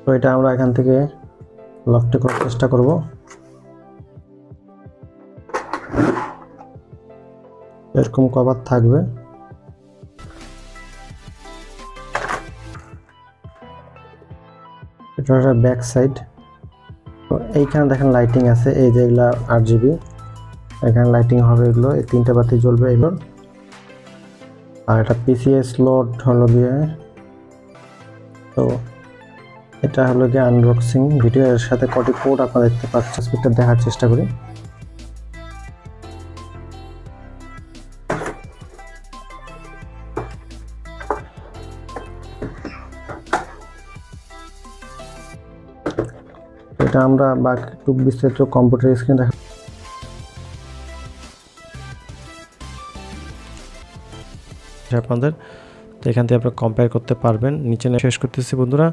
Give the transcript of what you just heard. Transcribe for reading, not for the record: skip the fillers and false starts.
তো এটা আমরা এখান থেকে লকটি করার চেষ্টা করব। এরকম কভার থাকবে। এটা হচ্ছে ব্যাক সাইড। তো এইখানে দেখেন লাইটিং আছে, এই যে এগুলা RGB, এখানে লাইটিং হবে, এগুলো এই তিনটা বাতি জ্বলবে এগুলোর। আর এটা PCI স্লট হলো গিয়ে। তো এটা হলো গিয়ে আনবক্সিং ভিডিও, এর সাথে কটি কোড আপনারা দেখতে পাচ্ছেন। স্পিকার দেখার চেষ্টা করি। এটা আমরা বাকি একটু বিস্তারিত কম্পিউটার স্ক্রিন দেখা আপনাদের। তো এখান থেকে আপনারা কম্পেয়ার করতে পারবেন। নিচে শেষ করতেছি বন্ধুরা।